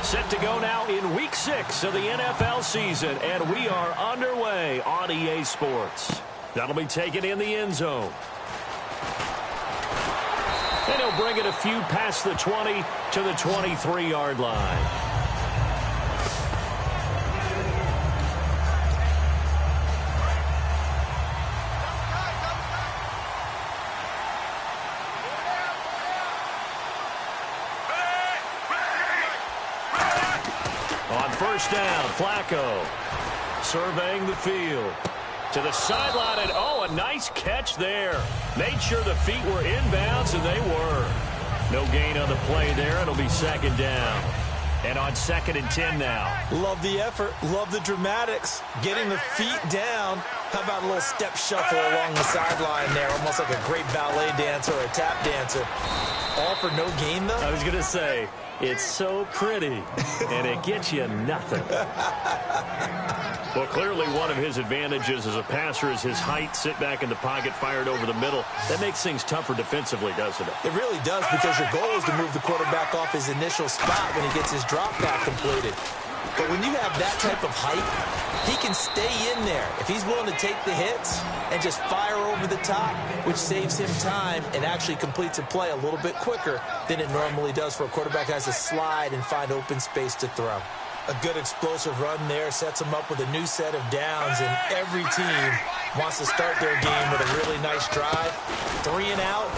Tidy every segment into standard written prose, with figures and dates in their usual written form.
Set to go now in Week 6 of the NFL season, and we are underway on EA Sports. That'll be taken in the end zone. And he'll bring it a few past the 20 to the 23-yard line. On first down, Flacco surveying the field. To the sideline, and a nice catch there. Made sure the feet were inbounds, and they were. No gain on the play there. It'll be second down. And on 2nd and 10 now. Love the effort. Love the dramatics. Getting the feet down. How about a little step shuffle along the sideline there? Almost like a great ballet dancer or a tap dancer. All for no gain, though? I was going to say, it's so pretty, and it gets you nothing. Well, clearly one of his advantages as a passer is his height. Sit back in the pocket, fired over the middle. That makes things tougher defensively, doesn't it? It really does, because your goal is to move the quarterback off his initial spot when he gets his drop back completed. But when you have that type of height, he can stay in there. If he's willing to take the hits and just fire over the top, which saves him time and actually completes a play a little bit quicker than it normally does for a quarterback who has to slide and find open space to throw. A good explosive run there sets them up with a new set of downs, and every team wants to start their game with a really nice drive. 3 and out,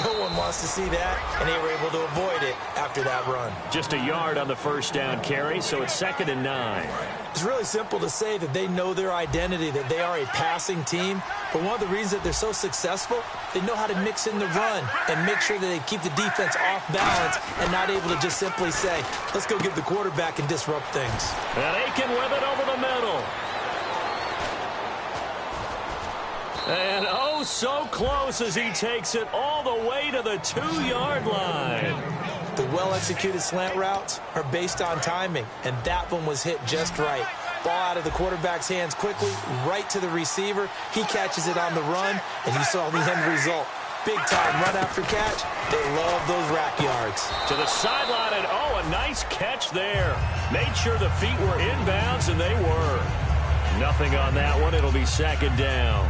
no one wants to see that, and they were able to avoid it after that run. Just a yard on the first down carry, so it's 2nd and 9. It's really simple to say that they know their identity, that they are a passing team. But one of the reasons that they're so successful, they know how to mix in the run and make sure that they keep the defense off balance and not able to just simply say, let's go get the quarterback and disrupt things. And Aiken with it over the middle. And so close as he takes it all the way to the 2-yard line. The well-executed slant routes are based on timing, and that one was hit just right. Ball out of the quarterback's hands quickly, right to the receiver. He catches it on the run, and you saw the end result. Big-time run after catch. They love those rack yards. To the sideline, and a nice catch there. Made sure the feet were inbounds, and they were. Nothing on that one. It'll be 2nd down.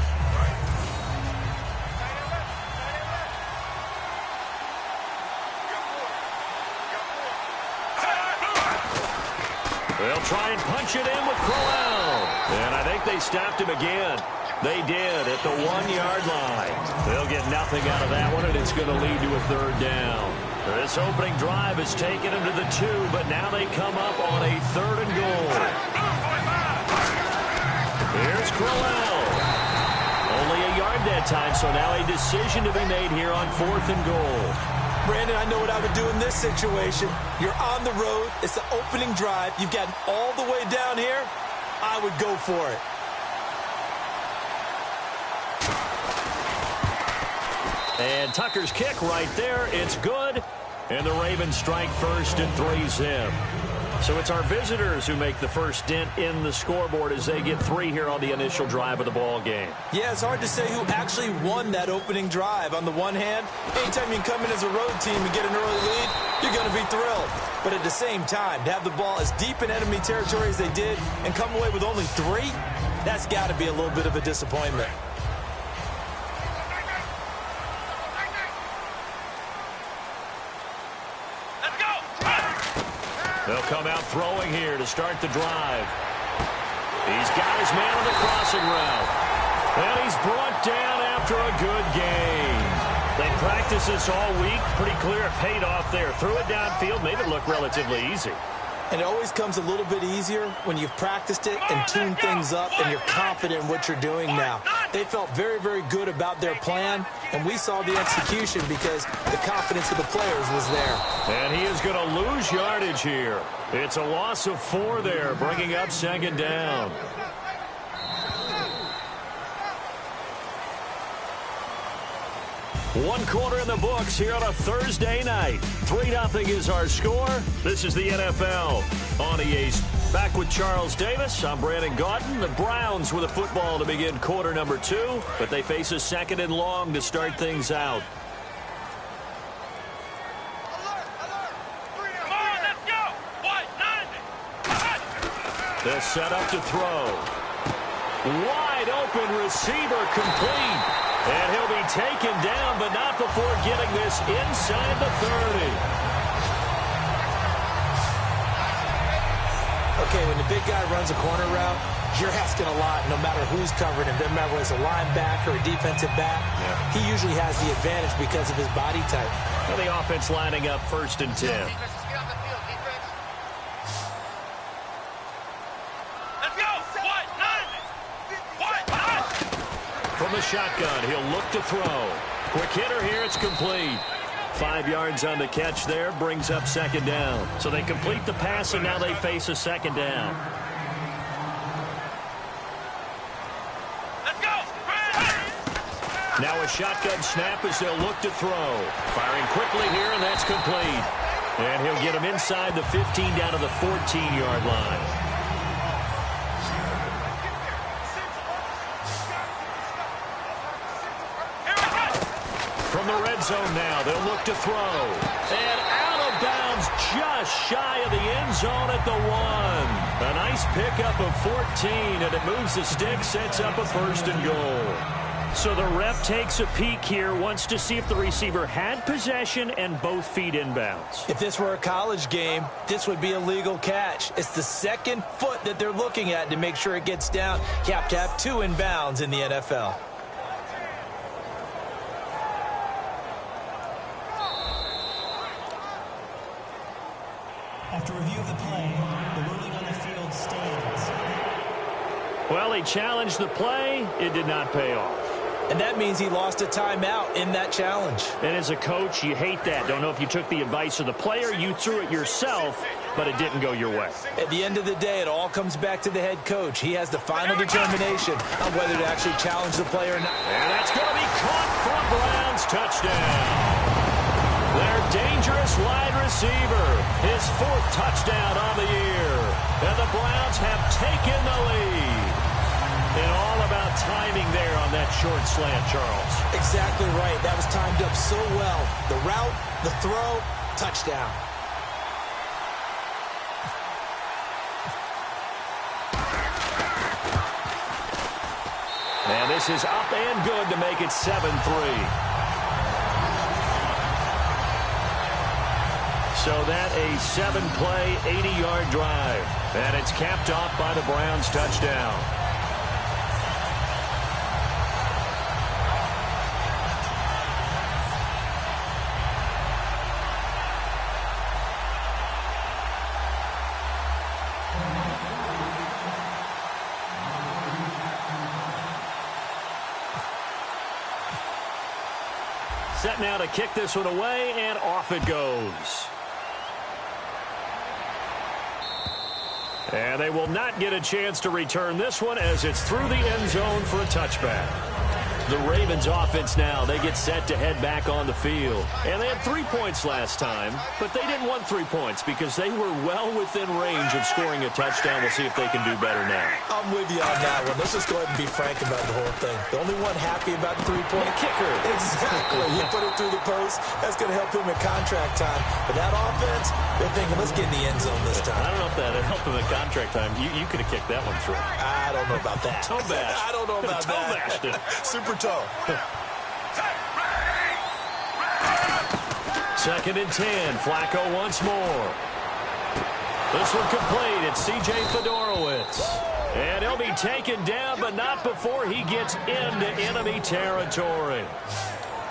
They'll try and punch it in with Crowell. And I think they stopped him again. They did at the 1-yard line. They'll get nothing out of that one, and it's going to lead to a 3rd down. This opening drive has taken them to the 2, but now they come up on a 3rd and goal. Here's Crowell. Only a yard that time, so now a decision to be made here on 4th and goal. Brandon, I know what I would do in this situation. You're on the road. It's the opening drive. You've gotten all the way down here. I would go for it. And Tucker's kick right there. It's good. And the Ravens strike first and 3's him. So it's our visitors who make the first dent in the scoreboard as they get 3 here on the initial drive of the ball game. Yeah, it's hard to say who actually won that opening drive. On the one hand, anytime you can come in as a road team and get an early lead, you're going to be thrilled. But at the same time, to have the ball as deep in enemy territory as they did and come away with only 3, that's got to be a little bit of a disappointment. They'll come out throwing here to start the drive. He's got his man on the crossing route. And he's brought down after a good gain. They practiced this all week. Pretty clear it paid off there. Threw it downfield, made it look relatively easy. And it always comes a little bit easier when you've practiced it and tuned things up and you're confident in what you're doing now. They felt very, very good about their plan, and we saw the execution because the confidence of the players was there. And he is going to lose yardage here. It's a loss of 4 there, bringing up 2nd down. One quarter in the books here on a Thursday night. 3-0 is our score. This is the NFL on EA's. Back with Charles Davis. I'm Brandon Gaudin. The Browns with a football to begin quarter number 2, but they face a 2nd and long to start things out. Come on, let's go. 1, They'll set up to throw. Wide open receiver complete. And he'll be taken down, but not before getting this inside the 30. Okay, when the big guy runs a corner route, you're asking a lot no matter who's covering him. Doesn't matter whether it's a linebacker or a defensive back. Yeah. He usually has the advantage because of his body type. Well, the offense lining up 1st and 10. From the shotgun, he'll look to throw. Quick hitter here, it's complete. 5 yards on the catch there, brings up 2nd down. So they complete the pass, and now they face a 2nd down. Let's go! Now a shotgun snap as they'll look to throw. Firing quickly here, and that's complete. And he'll get him inside the 15 down to the 14-yard line. From the red zone now, they'll look to throw. And out of bounds, just shy of the end zone at the 1. A nice pickup of 14, and it moves the stick, sets up a 1st and goal. So the ref takes a peek here, wants to see if the receiver had possession and both feet inbounds. If this were a college game, this would be a legal catch. It's the 2nd foot that they're looking at to make sure it gets down. You have to have 2 inbounds in the NFL. After review of the play, the ruling on the field stands. Well, he challenged the play. It did not pay off. And that means he lost a timeout in that challenge. And as a coach, you hate that. Don't know if you took the advice of the player, you threw it yourself, but it didn't go your way. At the end of the day, it all comes back to the head coach. He has the final determination on whether to actually challenge the player or not. And that's going to be caught for a Browns touchdown. Their dangerous wide receiver, his 4th touchdown on the year. And the Browns have taken the lead. And all about timing there on that short slant, Charles. Exactly right. That was timed up so well. The route, the throw, touchdown. And this is up and good to make it 7-3. So that a 7-play, 80-yard drive. And it's capped off by the Browns touchdown. Set now to kick this one away, and off it goes. And they will not get a chance to return this one as it's through the end zone for a touchback. The Ravens offense now, they get set to head back on the field. And they had 3 points last time, but they didn't want 3 points because they were well within range of scoring a touchdown. We'll see if they can do better now. I'm with you on that one. Let's just go ahead and be frank about the whole thing. The only one happy about the 3-point kicker. Exactly. You put it through the post, that's going to help him in contract time. But that offense, they're thinking, let's get in the end zone this time. I don't know if that helped him in contract time. You could have kicked that one through. I don't know about that. Toe bash. I don't know about that. Bashed it. Super toe. 2nd and 10. Flacco once more. This one complete. It's C.J. Fedorowicz. And he'll be taken down, but not before he gets into enemy territory.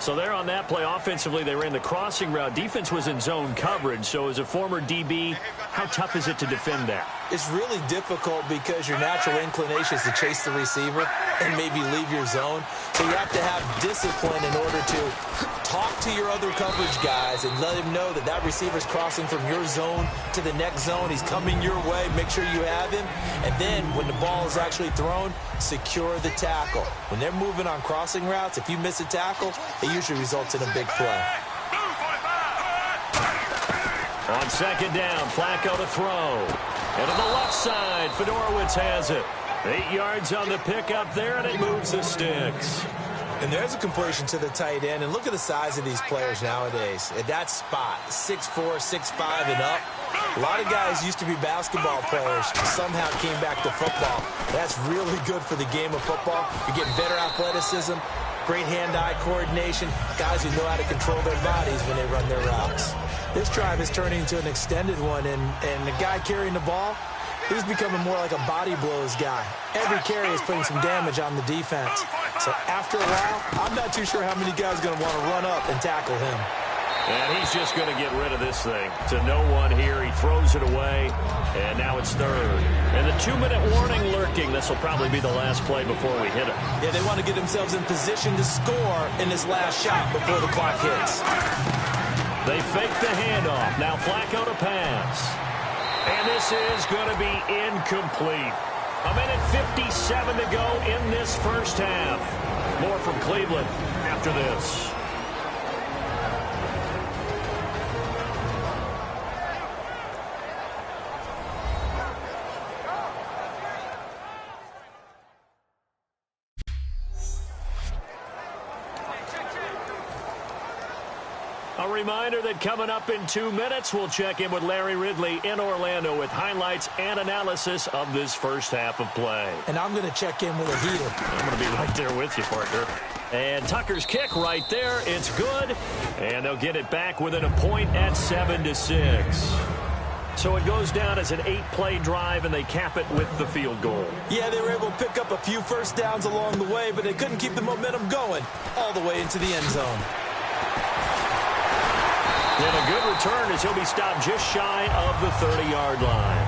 So there on that play, offensively, they ran the crossing route. Defense was in zone coverage. So as a former DB, how tough is it to defend that? It's really difficult because your natural inclination is to chase the receiver and maybe leave your zone. So you have to have discipline in order to talk to your other coverage guys and let him know that that receiver's crossing from your zone to the next zone. He's coming your way. Make sure you have him. And then when the ball is actually thrown, secure the tackle. When they're moving on crossing routes, if you miss a tackle, it usually results in a big play. On 2nd down, Flacco to throw. And to the left side, Fedorowicz has it. 8 yards on the pickup there, and it moves the sticks. And there's a completion to the tight end. And look at the size of these players nowadays. At that spot, 6'4", 6'5", and up. A lot of guys used to be basketball players, somehow came back to football. That's really good for the game of football. You get better athleticism, great hand-eye coordination, guys who know how to control their bodies when they run their routes. This drive is turning into an extended one, and the guy carrying the ball, he's becoming more like a body blows guy. Every carry is putting some damage on the defense. So after a while, I'm not too sure how many guys are going to want to run up and tackle him. And he's just going to get rid of this thing. To no one here. He throws it away, and now it's third. And the 2-minute warning lurking. This will probably be the last play before we hit it. Yeah, they want to get themselves in position to score in this last shot before the clock hits. They fake the handoff. Now Flacco to pass. And this is going to be incomplete. 1:57 to go in this first half. More from Cleveland after this. A reminder that coming up in 2 minutes, we'll check in with Larry Ridley in Orlando with highlights and analysis of this first half of play. And I'm going to check in with a heater. I'm going to be right there with you, partner. And Tucker's kick right there. It's good. And they'll get it back within a point at 7-6. So it goes down as an 8-play drive, and they cap it with the field goal. Yeah, they were able to pick up a few first downs along the way, but they couldn't keep the momentum going all the way into the end zone. And a good return as he'll be stopped just shy of the 30-yard line.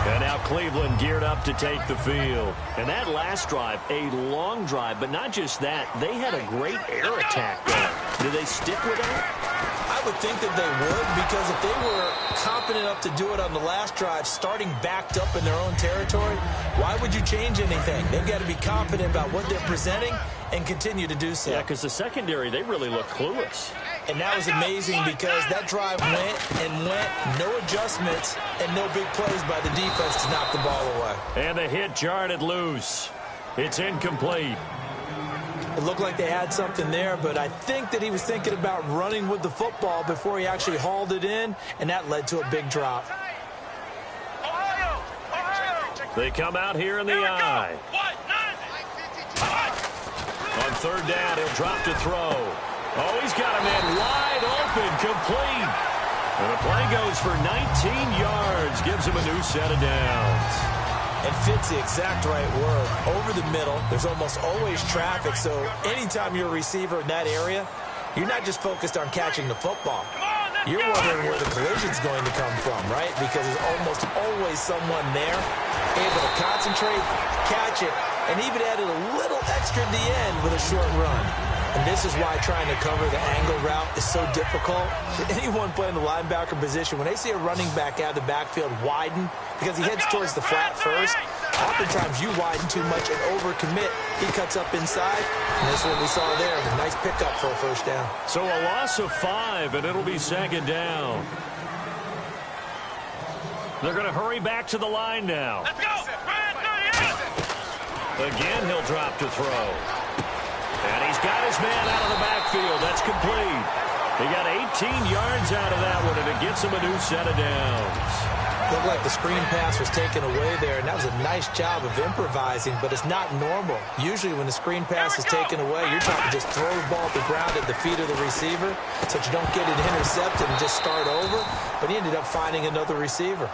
And now Cleveland geared up to take the field. And that last drive, a long drive, but not just that. They had a great air attack going. Do they stick with that? I would think that they would, because if they were confident enough to do it on the last drive, starting backed up in their own territory, why would you change anything? They've got to be confident about what they're presenting and continue to do so. Yeah, because the secondary, they really look clueless. And that was amazing because that drive went and went, no adjustments, and no big plays by the defense to knock the ball away. And the hit jarred it loose. It's incomplete. It looked like they had something there, but I think that he was thinking about running with the football before he actually hauled it in, and that led to a big drop. They come out here in the eye. On third down, he'll drop to throw. Oh, he's got a man wide open, complete. And the play goes for 19 yards, gives him a new set of downs. It fits the exact right word. Over the middle, there's almost always traffic, so anytime you're a receiver in that area, you're not just focused on catching the football. You're wondering where the collision's going to come from, right? Because there's almost always someone there able to concentrate, catch it, and even added a little extra at the end with a short run. And this is why trying to cover the angle route is so difficult. Anyone playing the linebacker position, when they see a running back out of the backfield widen, because he heads towards the flat first, oftentimes you widen too much and overcommit. He cuts up inside, and that's what we saw there. A nice pickup for a first down. So a loss of 5, and it'll be second down. They're going to hurry back to the line now. Let's go! Again, he'll drop to throw. And he's got his man out of the backfield. That's complete. He got 18 yards out of that one, and it gets him a new set of downs. Looked like the screen pass was taken away there, and that was a nice job of improvising, but it's not normal. Usually when the screen pass is taken away, you're trying to just throw the ball at the ground at the feet of the receiver so that you don't get it intercepted and just start over, but he ended up finding another receiver.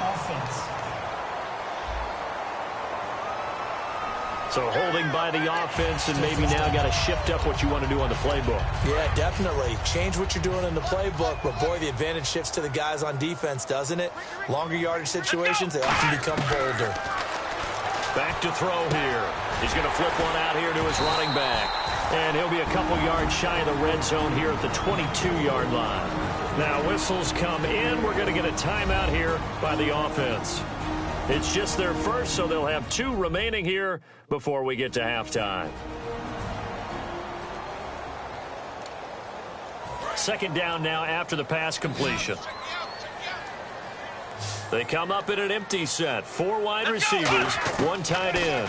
Offense. So holding by the offense, and maybe now got to shift up what you want to do on the playbook. Yeah, definitely. Change what you're doing in the playbook, but boy, the advantage shifts to the guys on defense, doesn't it? Longer yardage situations, they often become bolder. Back to throw here. He's going to flip one out here to his running back. And he'll be a couple yards shy of the red zone here at the 22-yard line. Now whistles come in. We're going to get a timeout here by the offense. It's just their first, so they'll have 2 remaining here before we get to halftime. Second down now after the pass completion. They come up in an empty set. 4 wide receivers, 1 tight end.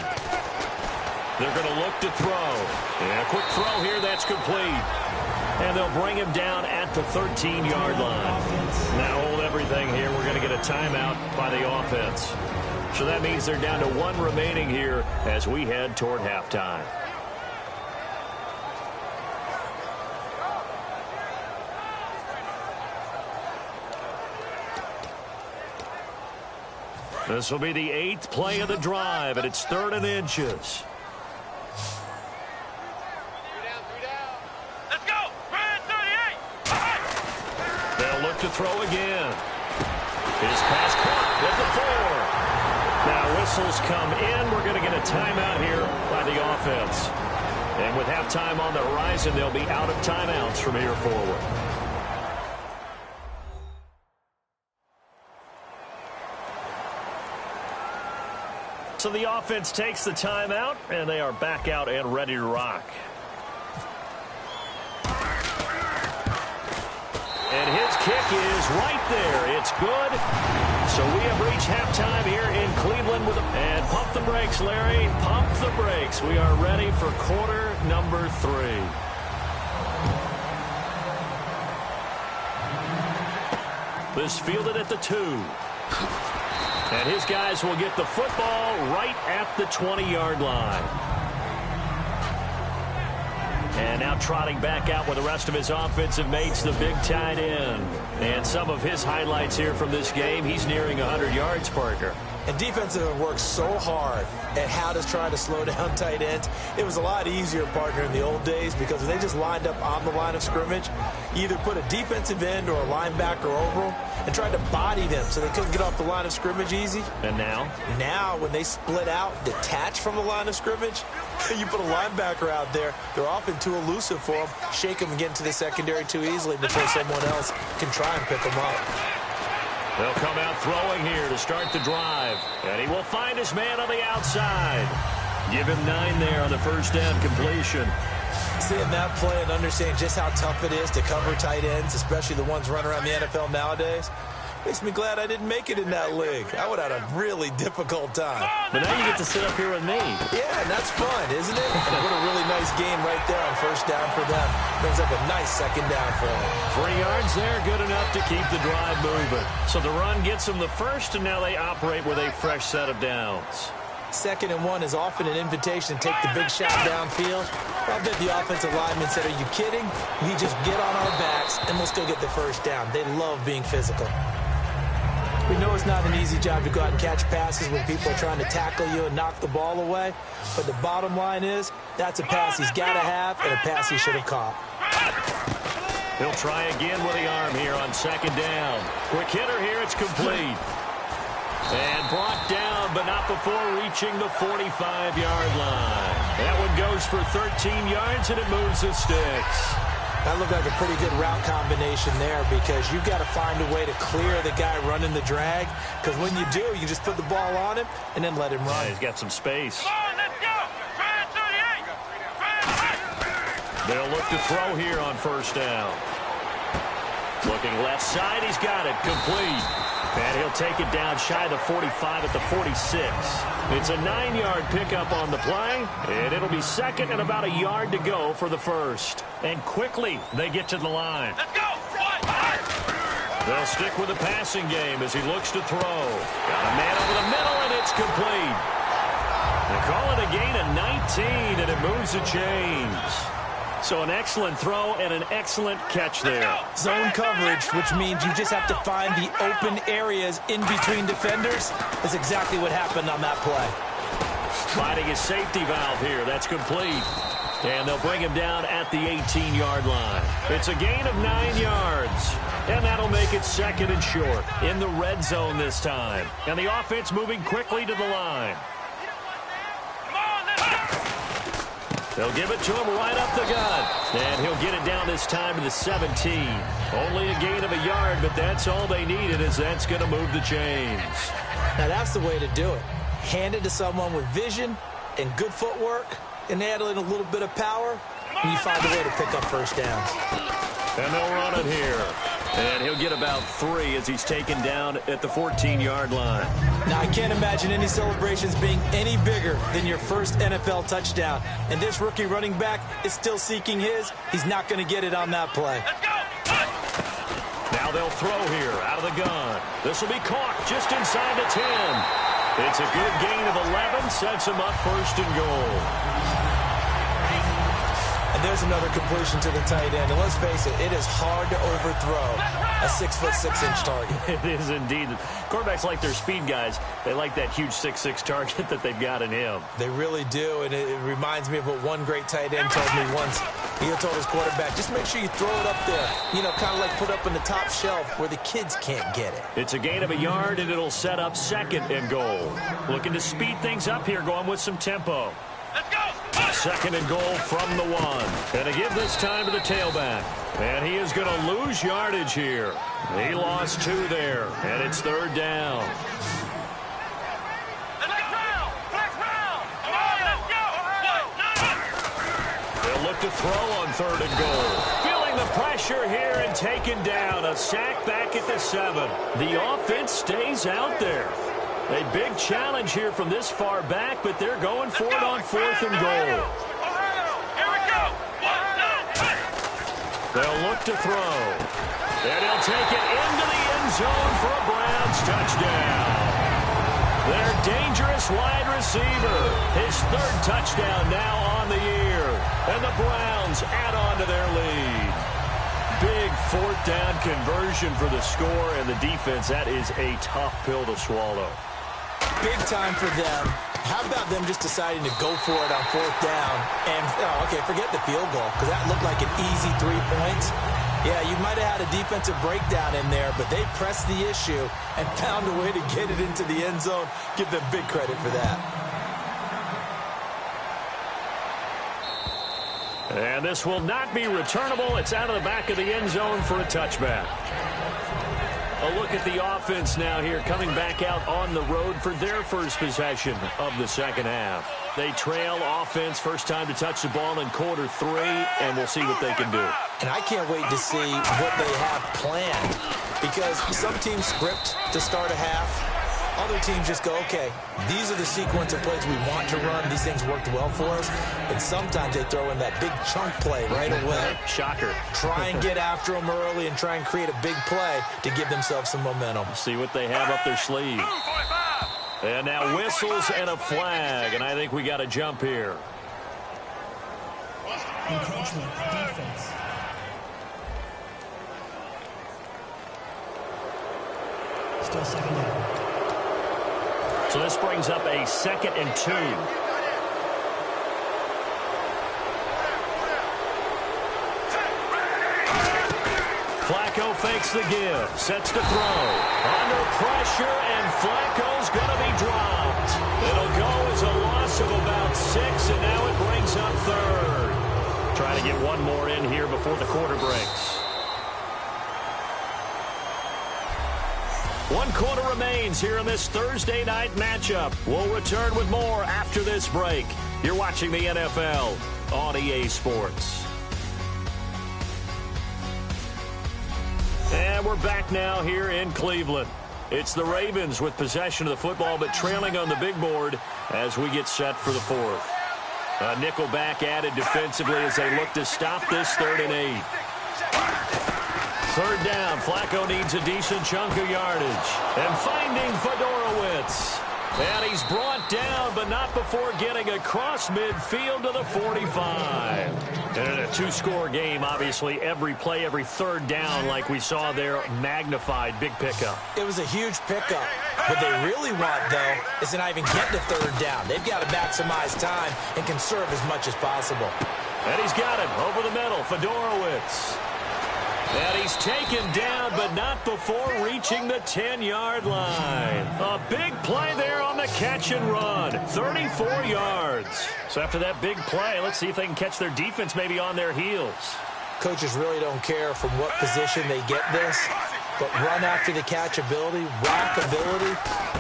They're going to look to throw. And a quick throw here, that's complete. And they'll bring him down at the 13-yard line. Now hold everything here. We're going to get a timeout by the offense. So that means they're down to 1 remaining here as we head toward halftime. This will be the 8th play of the drive, and it's 3rd and inches. Let's go. 38. They'll look to throw again. His pass caught at the 4. Now whistles come in. We're going to get a timeout here by the offense. And with halftime on the horizon, they'll be out of timeouts from here forward. So the offense takes the timeout, and they are back out and ready to rock. And his kick is right there. It's good. So we have reached halftime here in Cleveland. And pump the brakes, Larry. Pump the brakes. We are ready for quarter number 3. This fielded at the 2. And his guys will get the football right at the 20-yard line. And now trotting back out with the rest of his offensive mates, the big tight end. And some of his highlights here from this game, he's nearing 100 yards, Parker. And defensive have worked so hard at how to try to slow down tight ends. It was a lot easier, partner, in the old days because when they just lined up on the line of scrimmage, you either put a defensive end or a linebacker over them and tried to body them so they couldn't get off the line of scrimmage easy. And now? Now, when they split out, detach from the line of scrimmage, you put a linebacker out there, they're often too elusive for them. Shake them and get into the secondary too easily before someone else can try and pick them up. They'll come out throwing here to start the drive. And he will find his man on the outside. Give him 9 there on the first down completion. Seeing that play and understanding just how tough it is to cover tight ends, especially the ones running around the NFL nowadays, makes me glad I didn't make it in that league. I would have had a really difficult time. But now you get to sit up here with me. Yeah, and that's fun, isn't it? And what a really nice game right there on first down for them. Brings up a nice second down for them. 3 yards there, good enough to keep the drive moving. So the run gets them the first, and now they operate with a fresh set of downs. 2nd and 1 is often an invitation to take the big shot downfield. I bet the offensive lineman said, are you kidding? We just get on our backs, and we'll still get the first down. They love being physical. We know it's not an easy job to go out and catch passes when people are trying to tackle you and knock the ball away. But the bottom line is, that's a pass he's got to have and a pass he should have caught. He'll try again with the arm here on 2nd down. Quick hitter here, it's complete. And brought down, but not before reaching the 45-yard line. That one goes for 13 yards, and it moves the sticks. That looked like a pretty good route combination there because you've got to find a way to clear the guy running the drag. Because when you do, you just put the ball on him and then let him run. Yeah, he's got some space. Come on, let's go. 38. They'll look to throw here on first down. Looking left side, he's got it. Complete. And he'll take it down shy of the 45 at the 46. It's a 9-yard pickup on the play, and it'll be 2nd and about a yard to go for the first. And quickly, they get to the line. Let's go. They'll stick with the passing game as he looks to throw. Got a man over the middle, and it's complete. They call it a gain of 19, and it moves the chains. So an excellent throw and an excellent catch there. Zone coverage, which means you just have to find the open areas in between defenders. That's exactly what happened on that play. Finding his safety valve here. That's complete. And they'll bring him down at the 18-yard line. It's a gain of 9 yards. And that'll make it 2nd and short in the red zone this time. And the offense moving quickly to the line. They'll give it to him right up the gut. And he'll get it down this time to the 17. Only a gain of a yard, but that's all they needed, as that's going to move the chains. Now that's the way to do it. Hand it to someone with vision and good footwork, and add in a little bit of power, and you find a way to pick up first downs. And they'll run it here. And he'll get about 3 as he's taken down at the 14-yard line. Now, I can't imagine any celebrations being any bigger than your first NFL touchdown. And this rookie running back is still seeking his. He's not going to get it on that play. Let's go. Now they'll throw here out of the gun. This will be caught just inside the 10. It's a good gain of 11, sets him up first and goal. And there's another completion to the tight end. And let's face it, it is hard to overthrow a 6'6" target. It is indeed. Quarterbacks like their speed guys. They like that huge 6'6" target that they've got in him. They really do, and it reminds me of what one great tight end told me once. He told his quarterback, just make sure you throw it up there, you know, kind of like put up in the top shelf where the kids can't get it. It's a gain of 1 yard, and it'll set up second and goal. Looking to speed things up here, going with some tempo. Let's go. Second and goal from the 1. And to give this time to the tailback. And he is going to lose yardage here. He lost 2 there, and it's third down. Flex round. Flex round. Come on, let's go. They'll look to throw on third and goal. Feeling the pressure here and taken down. A sack back at the 7. The offense stays out there. A big challenge here from this far back, but they're going for it on fourth and goal. Here we go. 1, 2, 3. They'll look to throw. And he'll take it into the end zone for a Browns touchdown. Their dangerous wide receiver. His 3rd touchdown now on the year. And the Browns add on to their lead. Big 4th down conversion for the score, and the defense, that is a tough pill to swallow. Big time for them. How about them just deciding to go for it on 4th down? And, okay, forget the field goal, because that looked like an easy 3 points. Yeah, you might have had a defensive breakdown in there, but they pressed the issue and found a way to get it into the end zone. Give them big credit for that. And this will not be returnable. It's out of the back of the end zone for a touchback. A look at the offense now here, coming back out on the road for their first possession of the second half. They trail offense, first time to touch the ball in quarter 3, and we'll see what they can do. And I can't wait to see what they have planned, because some teams script to start a half. Other teams just go, okay, these are the sequence of plays we want to run. These things worked well for us. And sometimes they throw in that big chunk play right away. Shocker. Try and get after them early and try and create a big play to give themselves some momentum. See what they have up their sleeve. And now whistles and a flag. And I think we got to jump here. Encroachment, defense. Still second down. So this brings up a 2nd and 2. Flacco fakes the give, sets to throw. Under pressure, and Flacco's going to be dropped. It'll go as a loss of about 6, and now it brings up 3rd. Trying to get one more in here before the quarter breaks. 1 quarter remains here in this Thursday night matchup. We'll return with more after this break. You're watching the NFL on EA Sports. And we're back now here in Cleveland. It's the Ravens with possession of the football, but trailing on the big board as we get set for the 4th. A nickel back added defensively as they look to stop this 3rd and 8. 3rd down, Flacco needs a decent chunk of yardage. And finding Fedorowicz. And he's brought down, but not before getting across midfield to the 45. And in a 2-score game, obviously, every play, every 3rd down, like we saw there, magnified. Big pickup. It was a huge pickup. What they really want, though, is to not even get to 3rd down. They've got to maximize time and conserve as much as possible. And he's got him over the middle, Fedorowicz. And he's taken down, but not before reaching the 10-yard line. A big play there on the catch and run. 34 yards. So after that big play, let's see if they can catch their defense maybe on their heels. Coaches really don't care from what position they get this, but run after the catch ability, rock ability,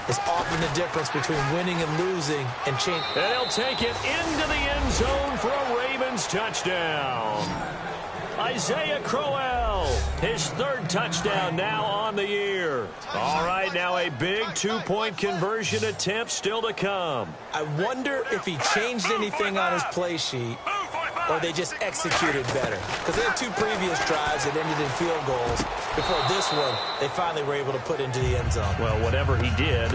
is often the difference between winning and losing and change. And he'll take it into the end zone for a Ravens touchdown. Isaiah Crowell His third touchdown now on the year. All right, now a big two-point conversion attempt still to come. I wonder if he changed anything on his play sheet or they just executed better. Because they had two previous drives that ended in field goals. Before this one, they finally were able to put into the end zone. Well, whatever he did,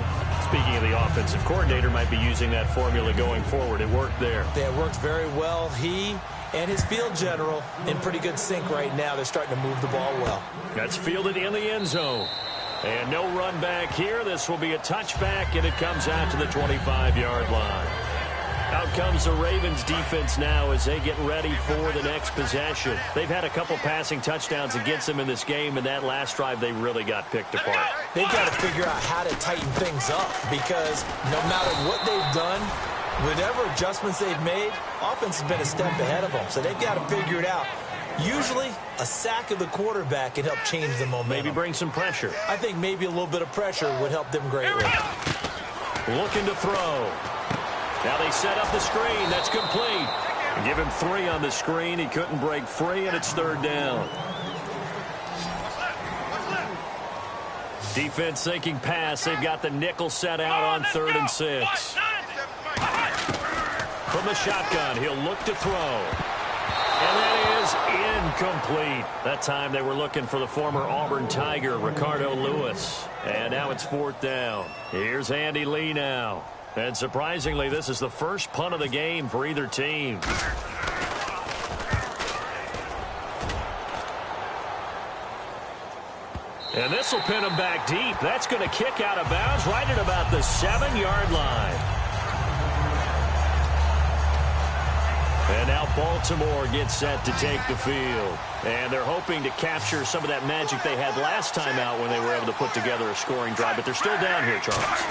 speaking of the offensive coordinator, might be using that formula going forward. It worked there. Yeah, it worked very well. He and his field general in pretty good sync right now. They're starting to move the ball well. That's fielded in the end zone. And no run back here. This will be a touchback, and it comes out to the 25-yard line. Out comes the Ravens defense now as they get ready for the next possession. They've had a couple passing touchdowns against them in this game, and that last drive they really got picked apart. They've got to figure out how to tighten things up because no matter what they've done, whatever adjustments they've made, offense has been a step ahead of them. So they've got to figure it out. Usually, a sack of the quarterback can help change the momentum. Maybe bring some pressure. I think maybe a little bit of pressure would help them greatly. Looking to throw. Now they set up the screen. That's complete. Give him 3 on the screen. He couldn't break free, and it's third down. Defense thinking pass. They've got the nickel set out on 3rd and 6. From the shotgun, he'll look to throw. And that is incomplete. That time they were looking for the former Auburn Tiger, Ricardo Lewis. And now it's 4th down. Here's Andy Lee now. And surprisingly, this is the first punt of the game for either team. And this will pin him back deep. That's going to kick out of bounds right at about the 7-yard line. And now Baltimore gets set to take the field. And they're hoping to capture some of that magic they had last time out when they were able to put together a scoring drive. But they're still down here, Charles.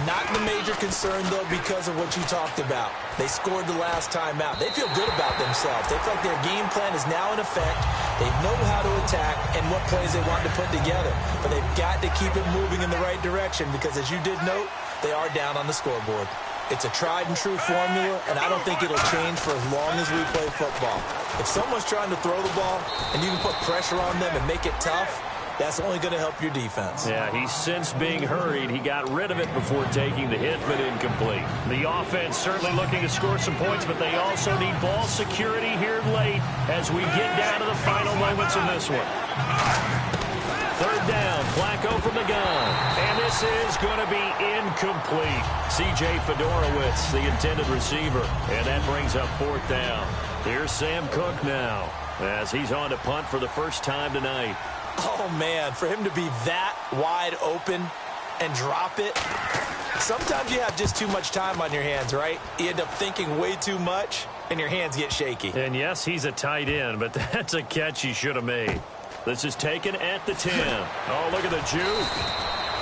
Not the major concern, though, because of what you talked about. They scored the last time out. They feel good about themselves. They feel like their game plan is now in effect. They know how to attack and what plays they want to put together. But they've got to keep it moving in the right direction because, as you did note, they are down on the scoreboard. It's a tried-and-true formula, and I don't think it'll change for as long as we play football. If someone's trying to throw the ball and you can put pressure on them and make it tough, that's only going to help your defense. Yeah, he's since being hurried. He got rid of it before taking the hit, but incomplete. The offense certainly looking to score some points, but they also need ball security here late as we get down to the final moments of this one. 3rd down, Flacco from the gun. And this is going to be incomplete. C.J. Fedorowicz, the intended receiver. And that brings up 4th down. Here's Sam Cook now as he's on to punt for the first time tonight. Oh, man, for him to be that wide open and drop it. Sometimes you have just too much time on your hands, right? You end up thinking way too much, and your hands get shaky. And, yes, he's a tight end, but that's a catch he should have made. This is taken at the 10. Oh, look at the juke.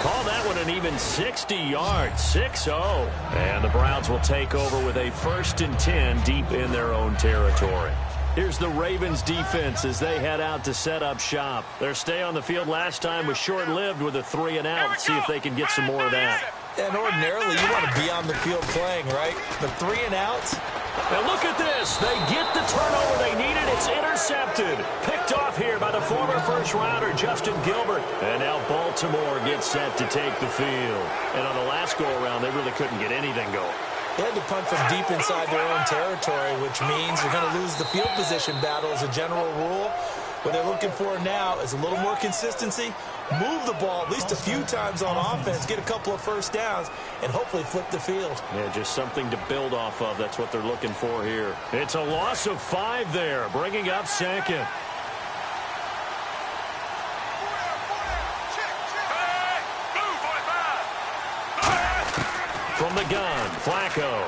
Call that one an even 60 yards, 6-0. And the Browns will take over with a 1st and 10 deep in their own territory. Here's the Ravens defense as they head out to set up shop. Their stay on the field last time was short-lived with a 3-and-out. Let's see if they can get some more of that. And ordinarily, you want to be on the field playing, right? The 3-and-outs. And look at this. They get the turnover they needed. It's intercepted. Picked off here by the former first-rounder, Justin Gilbert. And now Baltimore gets set to take the field. And on the last go-around, they really couldn't get anything going. They had to punt from deep inside their own territory, which means you're going to lose the field position battle as a general rule. What they're looking for now is a little more consistency, move the ball at least a few times on offense, get a couple of first downs, and hopefully flip the field. Yeah, just something to build off of. That's what they're looking for here. It's a loss of 5 there, bringing up 2nd. From the gun, Flacco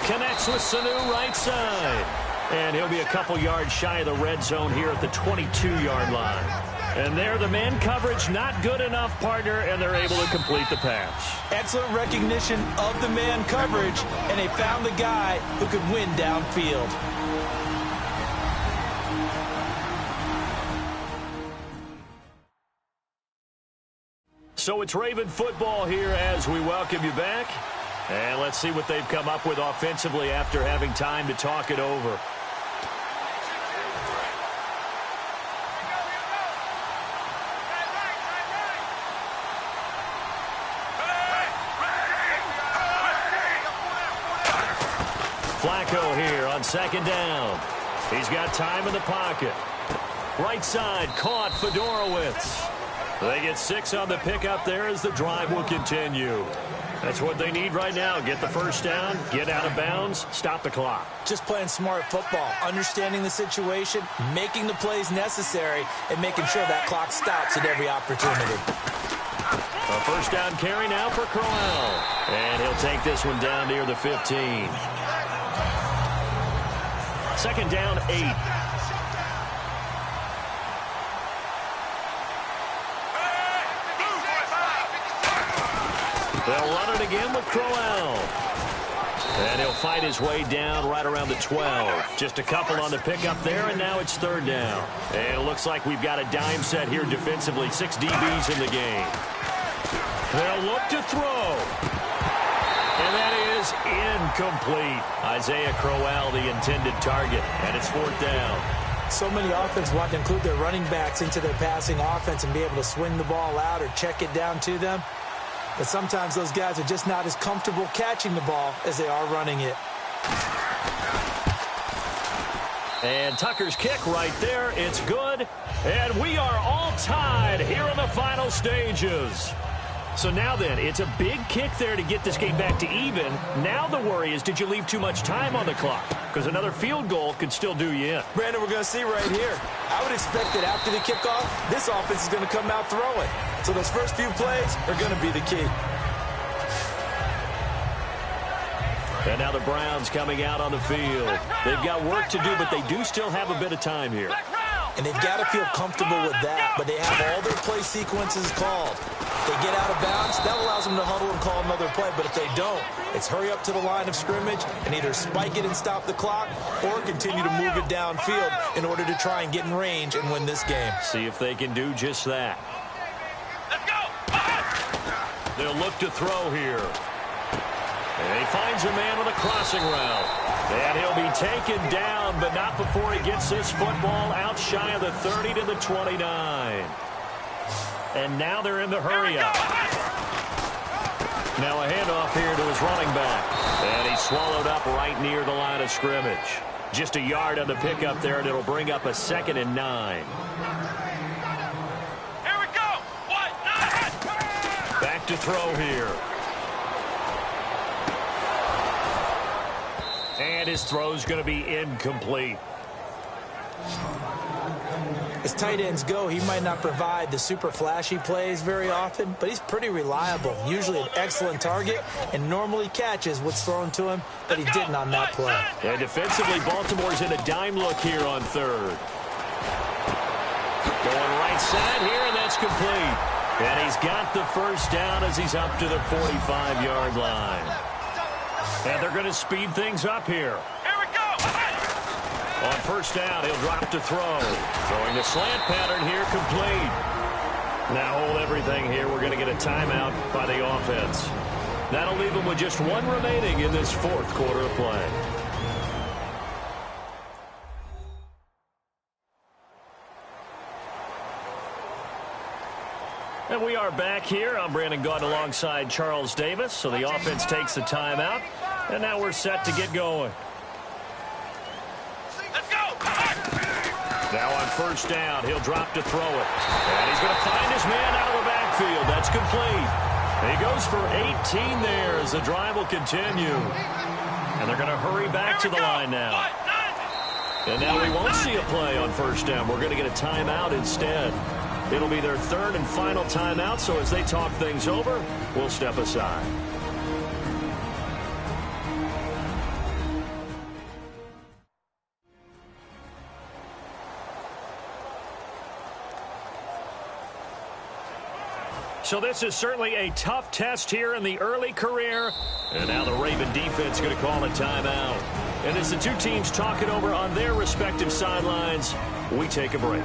connects with Sanu right side. And he'll be a couple yards shy of the red zone here at the 22-yard line. And there, the man coverage not good enough, partner, and they're able to complete the pass. Excellent recognition of the man coverage, and they found the guy who could win downfield. So it's Raven football here as we welcome you back. And let's see what they've come up with offensively after having time to talk it over. Flacco here on second down. He's got time in the pocket. Right side caught Fedorowicz. They get 6 on the pickup there as the drive will continue. That's what they need right now. Get the first down, get out of bounds, stop the clock. Just playing smart football, understanding the situation, making the plays necessary, and making sure that clock stops at every opportunity. A first down carry now for Crowell. And he'll take this one down near the 15. Second down, 8. They'll run it again with Crowell. And he'll fight his way down right around the 12. Just a couple on the pickup there, and now it's third down. And it looks like we've got a dime set here defensively. 6 DBs in the game. They'll look to throw. And that is incomplete. Isaiah Crowell, the intended target, and it's fourth down. So many offenses want to include their running backs into their passing offense and be able to swing the ball out or check it down to them. But sometimes those guys are just not as comfortable catching the ball as they are running it. And Tucker's kick right there. It's good. And we are all tied here in the final stages. So now then, it's a big kick there to get this game back to even. Now the worry is, did you leave too much time on the clock? Because another field goal could still do you in. Brandon, we're going to see right here. I would expect that after the kickoff, this offense is going to come out throwing. So those first few plays are going to be the key. And now the Browns coming out on the field. They've got work to do, but they do still have a bit of time here. And they've got to feel comfortable with that, but they have all their play sequences called. If they get out of bounds, that allows them to huddle and call another play. But if they don't, it's hurry up to the line of scrimmage and either spike it and stop the clock or continue to move it downfield in order to try and get in range and win this game. See if they can do just that. Let's go. They'll look to throw here. And he finds a man with a crossing route. And he'll be taken down, but not before he gets this football out shy of the 30 to the 29. And now they're in the hurry-up. Now a handoff here to his running back. And he's swallowed up right near the line of scrimmage. Just a yard on the pickup there, and it'll bring up a 2nd and 9. Here we go. 1-9. Back to throw here. And his throw's going to be incomplete. As tight ends go, he might not provide the super flashy plays very often, but he's pretty reliable, usually an excellent target, and normally catches what's thrown to him, but he didn't on that play. And defensively, Baltimore's in a dime look here on third. Going right side here, and that's complete. And he's got the first down as he's up to the 45-yard line. And they're going to speed things up here. Here we go. On first down, he'll drop to throw. Throwing the slant pattern here, complete. Now hold everything here. We're going to get a timeout by the offense. That'll leave them with just one remaining in this fourth quarter of play. And we are back here. I'm Brandon Gaudin alongside Charles Davis. So the offense takes the timeout. And now we're set to get going. Let's go. Now on first down, he'll drop to throw it. And he's going to find his man out of the backfield. That's complete. And he goes for 18 there as the drive will continue. And they're going to hurry back to the line now. And now we won't see a play on first down. We're going to get a timeout instead. It'll be their third and final timeout, so as they talk things over, we'll step aside. So this is certainly a tough test here in the early career. And now the Raven defense is going to call a timeout. And as the two teams talk it over on their respective sidelines, we take a break.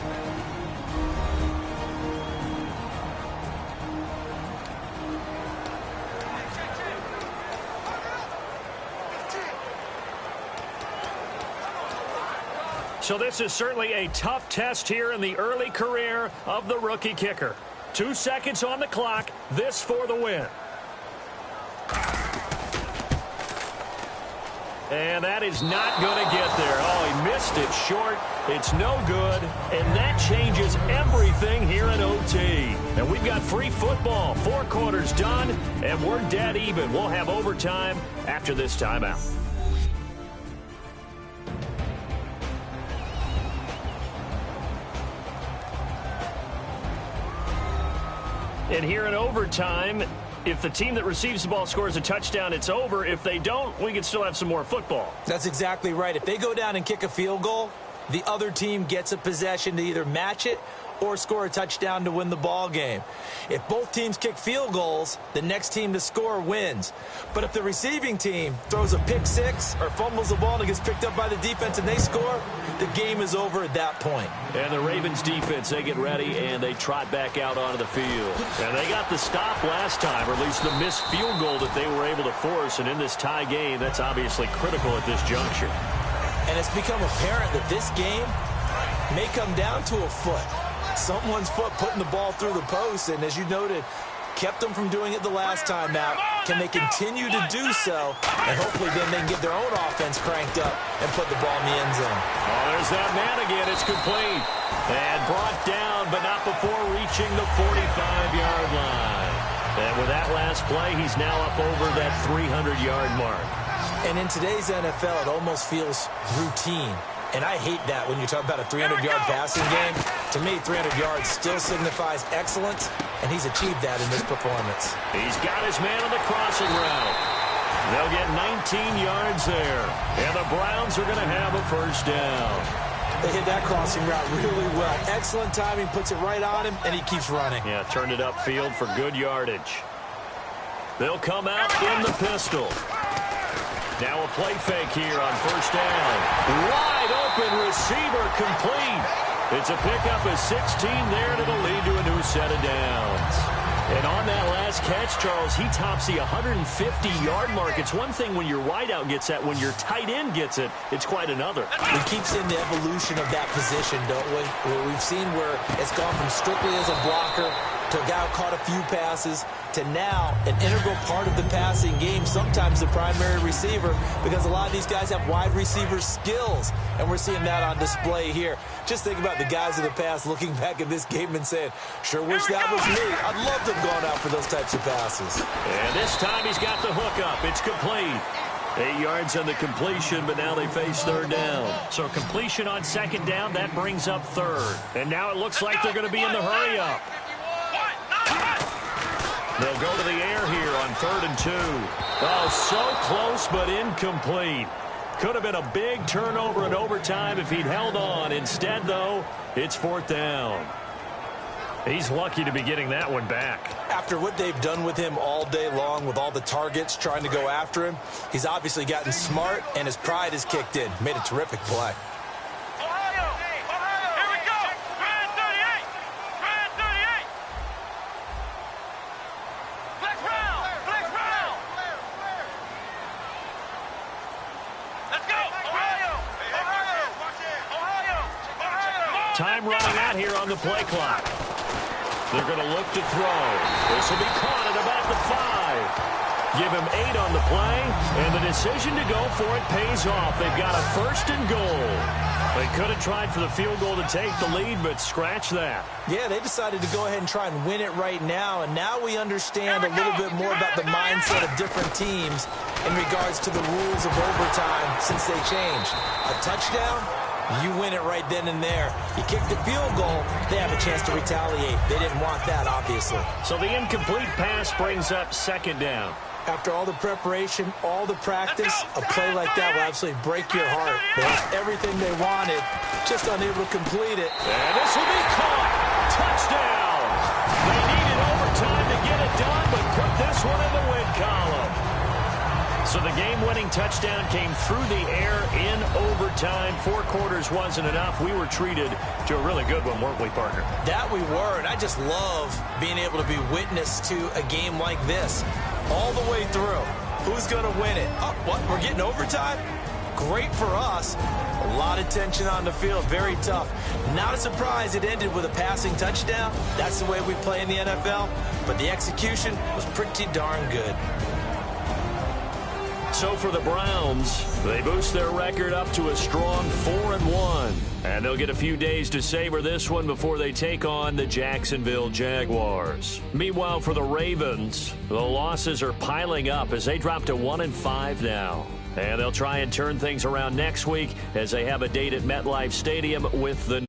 So this is certainly a tough test here in the early career of the rookie kicker. 2 seconds on the clock. This for the win. And that is not going to get there. Oh, he missed it short. It's no good. And that changes everything here in OT. And we've got free football. 4 quarters done, and we're dead even. We'll have overtime after this timeout. And here in overtime, if the team that receives the ball scores a touchdown, it's over. If they don't, we can still have some more football. That's exactly right. If they go down and kick a field goal, the other team gets a possession to either match it or score a touchdown to win the ball game. If both teams kick field goals, the next team to score wins. But if the receiving team throws a pick six or fumbles the ball and it gets picked up by the defense and they score, the game is over at that point. And the Ravens defense, they get ready and they trot back out onto the field. And they got the stop last time, or at least the missed field goal that they were able to force. And in this tie game, that's obviously critical at this juncture. And it's become apparent that this game may come down to a foot. Someone's foot putting the ball through the post, and as you noted, kept them from doing it the last time out. Can they continue to do so, and hopefully then they can get their own offense cranked up and put the ball in the end zone. Oh, there's that man again. It's complete. And brought down, but not before reaching the 45-yard line. And with that last play, he's now up over that 300-yard mark. And in today's NFL, it almost feels routine. And I hate that when you talk about a 300-yard passing game. To me, 300 yards still signifies excellence, and he's achieved that in this performance. He's got his man on the crossing route. They'll get 19 yards there. And the Browns are going to have a first down. They hit that crossing route really well. Excellent timing, puts it right on him, and he keeps running. Yeah, turned it upfield for good yardage. They'll come out in the pistol. Now a play fake here on first down. Wide open receiver complete. It's a pickup of 16 there, and it'll lead to a new set of downs. And on that last catch, Charles, he tops the 150-yard mark. It's one thing when your wideout gets that. When your tight end gets it, it's quite another. We keep seeing the evolution of that position, don't we? We've seen where it's gone from strictly as a blocker to a guy who caught a few passes to now an integral part of the passing game, sometimes the primary receiver, because a lot of these guys have wide receiver skills, and we're seeing that on display here. Just think about the guys of the past looking back at this game and saying, sure wish that was me. I'd love to have gone out for those types of passes. And this time he's got the hook up. It's complete. 8 yards on the completion, but now they face third down. So completion on second down, that brings up third. And now it looks like they're going to be in the hurry up. They'll go to the air here on 3rd and 2. Oh, so close, but incomplete. Could have been a big turnover in overtime if he'd held on. Instead, though, it's 4th down. He's lucky to be getting that one back. After what they've done with him all day long, with all the targets trying to go after him, he's obviously gotten smart, and his pride has kicked in. Made a terrific play. Time running out here on the play clock. They're going to look to throw. This will be caught at about the 5. Give him 8 on the play, and the decision to go for it pays off. They've got a 1st and goal. They could have tried for the field goal to take the lead, but scratch that. Yeah, they decided to go ahead and try and win it right now, and now we understand a little bit more about the mindset of different teams in regards to the rules of overtime since they changed. A touchdown? You win it right then and there. You kick the field goal, they have a chance to retaliate. They didn't want that, obviously. So the incomplete pass brings up 2nd down. After all the preparation, all the practice, a play like that will absolutely break your heart. They had everything they wanted, just unable to complete it. And this will be caught. Touchdown. They needed overtime to get it done, but put this one in the win column. So the game-winning touchdown came through the air in overtime. 4 quarters wasn't enough. We were treated to a really good one, weren't we, partner? That we were, and I just love being able to be witness to a game like this all the way through. Who's going to win it? Oh, what? We're getting overtime? Great for us. A lot of tension on the field. Very tough. Not a surprise it ended with a passing touchdown. That's the way we play in the NFL. But the execution was pretty darn good. so for the Browns, they boost their record up to a strong 4-1. And they'll get a few days to savor this one before they take on the Jacksonville Jaguars. Meanwhile, for the Ravens, the losses are piling up as they drop to 1-5 now. And they'll try and turn things around next week as they have a date at MetLife Stadium with the